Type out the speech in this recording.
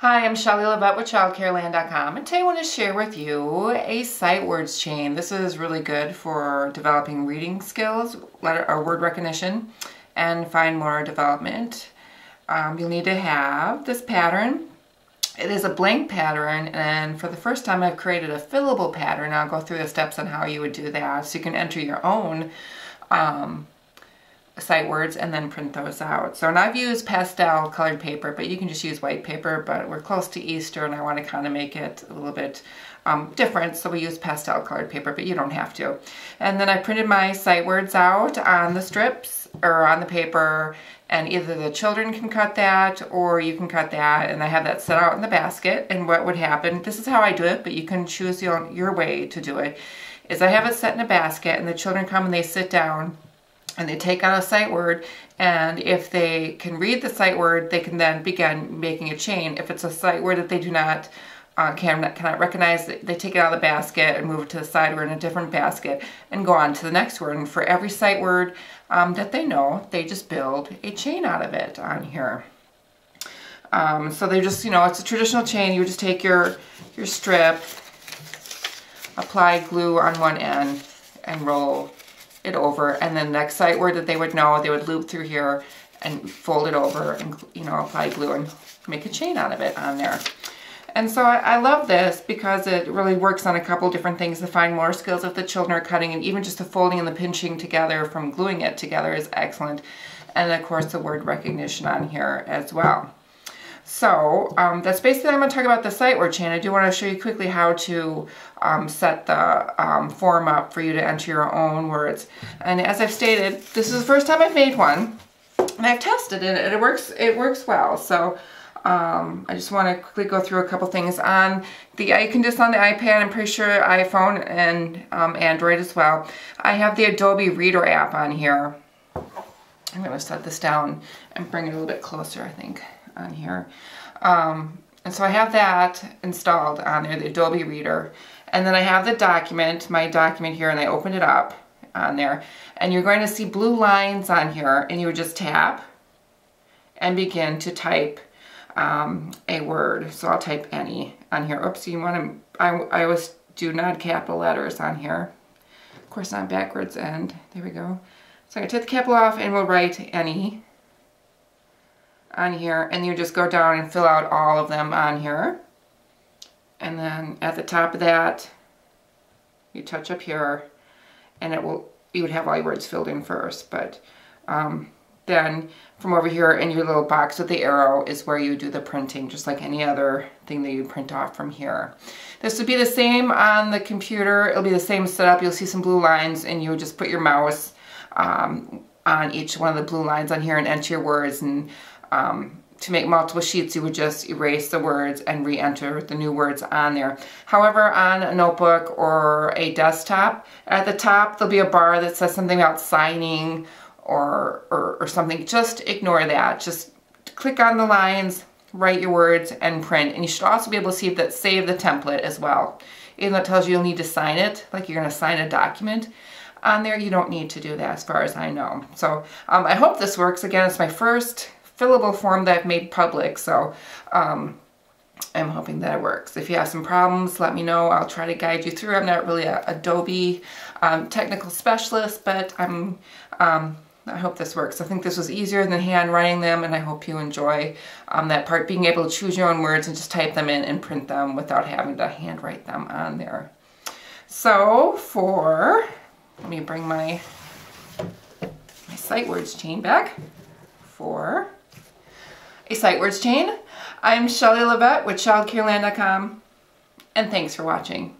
Hi, I'm Shelly Levette with ChildCareLand.com, and today I want to share with you a sight words chain. This is really good for developing reading skills, or word recognition, and fine motor development. You'll need to have this pattern. It is a blank pattern, and for the first time I've created a fillable pattern. I'll go through the steps on how you would do that, so you can enter your own sight words and then print those out. So, and I've used pastel colored paper, but you can just use white paper, but we're close to Easter and I want to kind of make it a little bit different, so we use pastel colored paper, but you don't have to. And then I printed my sight words out on the strips or on the paper, and either the children can cut that or you can cut that, and I have that set out in the basket. And what would happen, this is how I do it, but you can choose your way to do it, is I have it set in a basket and the children come and they sit down and they take out a sight word, and if they can read the sight word, they can then begin making a chain. If it's a sight word that they do not cannot recognize, they take it out of the basket and move it to the side word in a different basket and go on to the next word. And for every sight word that they know, they just build a chain out of it on here. So they just, it's a traditional chain. You just take your strip, apply glue on one end, and roll it over, and then the next sight word that they would know, they would loop through here and fold it over and apply glue and make a chain out of it on there. And so I love this because it really works on a couple different things. The fine motor skills if the children are cutting, and even just the folding and the pinching together from gluing it together is excellent. And of course the word recognition on here as well. So that's basically, I'm going to talk about the sight word chain. I do want to show you quickly how to set the form up for you to enter your own words. And as I've stated, this is the first time I've made one, and I've tested it, and it works well. So I just want to quickly go through a couple things. On the, you can just on the iPad, I'm pretty sure iPhone and Android as well. I have the Adobe Reader app on here. I'm going to set this down and bring it a little bit closer, I think, on here. And so I have that installed on there, the Adobe Reader. And then I have the document, my document here, and I opened it up on there. And you're going to see blue lines on here, and you would just tap and begin to type a word. So I'll type any on here. Oops, you want to, I always do non-capital letters on here. Of course, not backwards and there we go. So I take the capital off and we'll write any on here, and you just go down and fill out all of them on here. And then at the top of that, you touch up here, and you would have all your words filled in first. But then from over here in your little box with the arrow is where you do the printing, just like any other thing that you print off from here. This would be the same on the computer. It'll be the same setup. You'll see some blue lines, and you would just put your mouse on each one of the blue lines on here and enter your words. And to make multiple sheets, you would just erase the words and re-enter the new words on there. However, on a notebook or a desktop, at the top there'll be a bar that says something about signing or something. Just ignore that. Just click on the lines, write your words, and print. And you should also be able to see that save the template as well. Even though it tells you you'll need to sign it, like you're going to sign a document on there, you don't need to do that as far as I know. So I hope this works. Again, it's my first fillable form that I've made public, so I'm hoping that it works. If you have some problems, let me know. I'll try to guide you through. I'm not really a Adobe technical specialist, but I hope this works. I think this was easier than hand writing them, and I hope you enjoy that part, being able to choose your own words and just type them in and print them without having to hand write them on there. So let me bring my sight words chain back. For a sight words chain, I'm Shelly Levette with ChildCareLand.com, and thanks for watching.